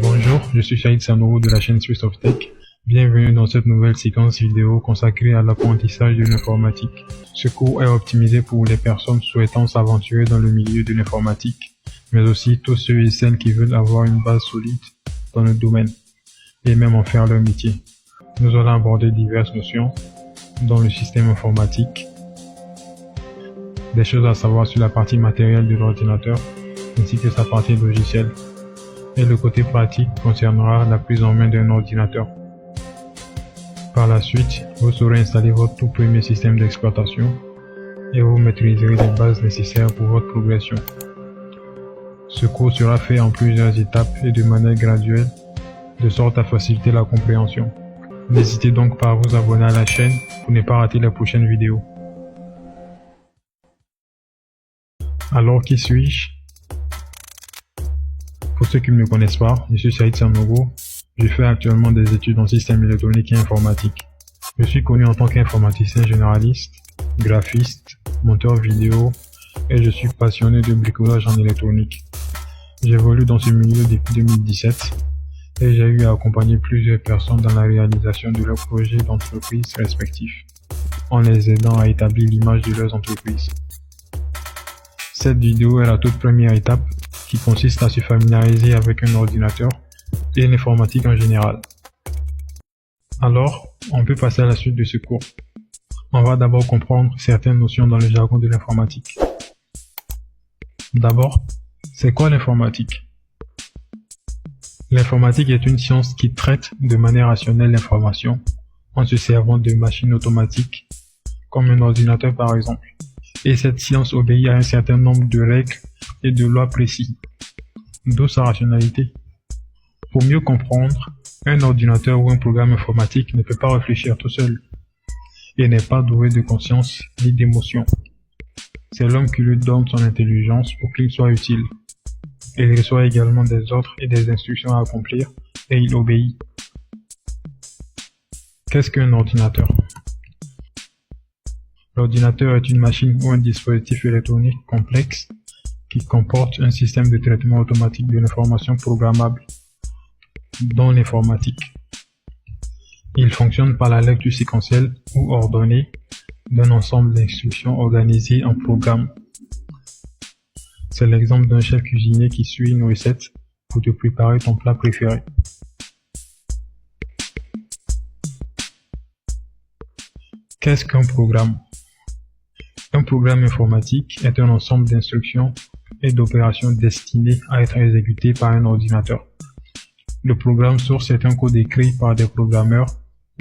Bonjour, je suis Shahid Sanogo de la chaîne Swiss of Tech. Bienvenue dans cette nouvelle séquence vidéo consacrée à l'apprentissage de l'informatique. Ce cours est optimisé pour les personnes souhaitant s'aventurer dans le milieu de l'informatique, mais aussi tous ceux et celles qui veulent avoir une base solide dans le domaine et même en faire leur métier. Nous allons aborder diverses notions dans le système informatique, des choses à savoir sur la partie matérielle de l'ordinateur ainsi que sa partie logicielle. Et le côté pratique concernera la prise en main d'un ordinateur. Par la suite, vous saurez installer votre tout premier système d'exploitation et vous maîtriserez les bases nécessaires pour votre progression. Ce cours sera fait en plusieurs étapes et de manière graduelle, de sorte à faciliter la compréhension. N'hésitez donc pas à vous abonner à la chaîne pour ne pas rater les prochaines vidéos. Alors, qui suis-je? Pour ceux qui ne me connaissent pas, je suis Shahid Sanogo. Je fais actuellement des études en système électronique et informatique. Je suis connu en tant qu'informaticien généraliste, graphiste, monteur vidéo et je suis passionné de bricolage en électronique. J'évolue dans ce milieu depuis 2017 et j'ai eu à accompagner plusieurs personnes dans la réalisation de leurs projets d'entreprise respectifs, en les aidant à établir l'image de leurs entreprises. Cette vidéo est la toute première étape qui consiste à se familiariser avec un ordinateur et l'informatique en général. Alors, on peut passer à la suite de ce cours. On va d'abord comprendre certaines notions dans le jargon de l'informatique. D'abord, c'est quoi l'informatique? L'informatique est une science qui traite de manière rationnelle l'information en se servant de machines automatiques, comme un ordinateur par exemple. Et cette science obéit à un certain nombre de règles et de lois précises, d'où sa rationalité. Pour mieux comprendre, un ordinateur ou un programme informatique ne peut pas réfléchir tout seul et n'est pas doué de conscience ni d'émotion. C'est l'homme qui lui donne son intelligence pour qu'il soit utile. Il reçoit également des ordres et des instructions à accomplir et il obéit. Qu'est-ce qu'un ordinateur? L'ordinateur est une machine ou un dispositif électronique complexe qui comporte un système de traitement automatique de l'information programmable, dont l'informatique. Il fonctionne par la lecture séquentielle ou ordonnée d'un ensemble d'instructions organisées en programmes. C'est l'exemple d'un chef cuisinier qui suit une recette pour te préparer ton plat préféré. Qu'est-ce qu'un programme? Un programme informatique est un ensemble d'instructions et d'opérations destinées à être exécutées par un ordinateur. Le programme source est un code écrit par des programmeurs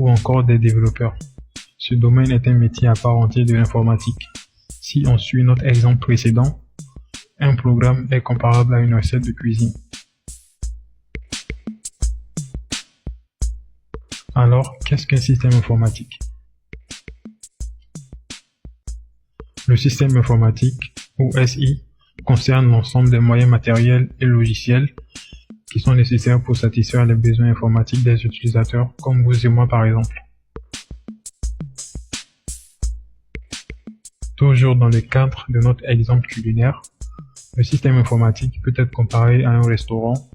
ou encore des développeurs. Ce domaine est un métier à part entière de l'informatique. Si on suit notre exemple précédent, un programme est comparable à une recette de cuisine. Alors, qu'est-ce qu'un système informatique? Le système informatique, ou SI, concerne l'ensemble des moyens matériels et logiciels qui sont nécessaires pour satisfaire les besoins informatiques des utilisateurs, comme vous et moi par exemple. Toujours dans le cadre de notre exemple culinaire, le système informatique peut être comparé à un restaurant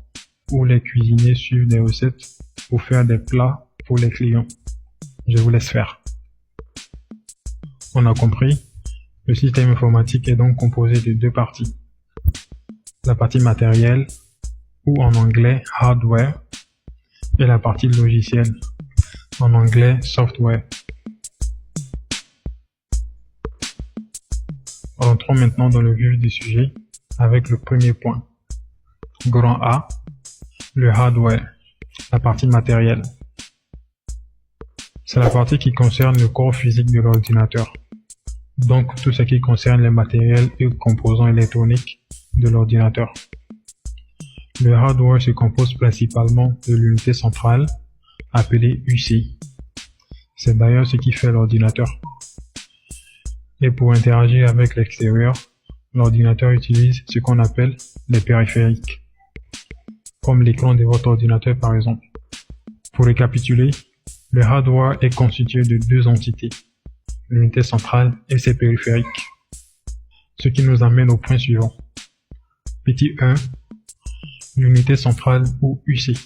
où les cuisiniers suivent des recettes pour faire des plats pour les clients. Je vous laisse faire. On a compris? Le système informatique est donc composé de deux parties. La partie matérielle, ou en anglais hardware, et la partie logicielle, en anglais software. Rentrons maintenant dans le vif du sujet avec le premier point. Grand A, le hardware, la partie matérielle. C'est la partie qui concerne le corps physique de l'ordinateur. Donc tout ce qui concerne les matériels et composants électroniques de l'ordinateur. Le hardware se compose principalement de l'unité centrale, appelée UC. C'est d'ailleurs ce qui fait l'ordinateur. Et pour interagir avec l'extérieur, l'ordinateur utilise ce qu'on appelle les périphériques, comme l'écran de votre ordinateur par exemple. Pour récapituler, le hardware est constitué de deux entités, l'unité centrale et ses périphériques. Ce qui nous amène au point suivant. Petit 1. L'unité centrale ou UC.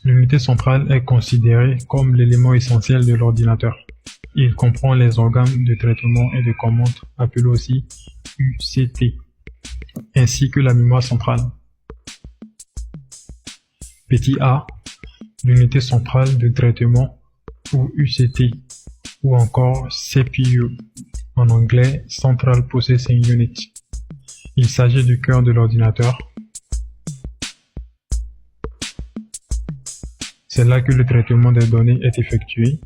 L'unité centrale est considérée comme l'élément essentiel de l'ordinateur. Il comprend les organes de traitement et de commande, appelés aussi UCT, ainsi que la mémoire centrale. Petit a, l'unité centrale de traitement ou UCT, ou encore CPU, en anglais Central Processing Unit. Il s'agit du cœur de l'ordinateur. C'est là que le traitement des données est effectué.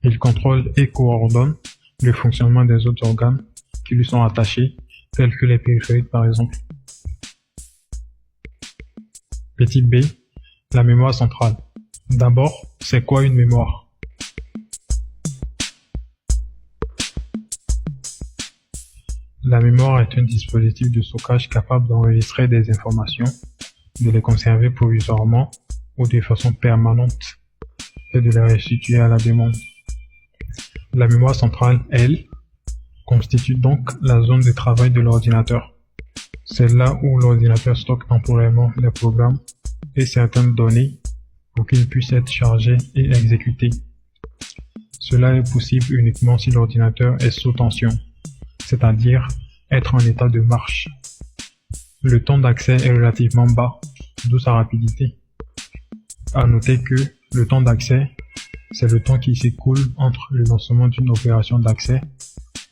Il contrôle et coordonne le fonctionnement des autres organes qui lui sont attachés, tels que les périphériques par exemple. Petit b, la mémoire centrale. D'abord, c'est quoi une mémoire? La mémoire est un dispositif de stockage capable d'enregistrer des informations, de les conserver provisoirement ou de façon permanente et de les restituer à la demande. La mémoire centrale, elle, constitue donc la zone de travail de l'ordinateur. C'est là où l'ordinateur stocke temporairement les programmes et certaines données pour qu'ils puissent être chargés et exécutés. Cela est possible uniquement si l'ordinateur est sous tension, c'est-à-dire être en état de marche. Le temps d'accès est relativement bas, d'où sa rapidité. À noter que le temps d'accès, c'est le temps qui s'écoule entre le lancement d'une opération d'accès,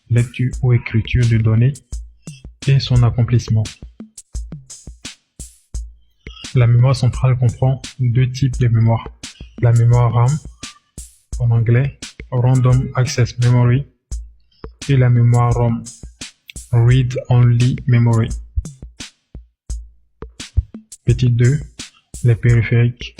lecture ou écriture de données, et son accomplissement. La mémoire centrale comprend deux types de mémoire. La mémoire RAM, en anglais Random Access Memory, et la mémoire ROM, Read Only Memory. Petit 2, les périphériques.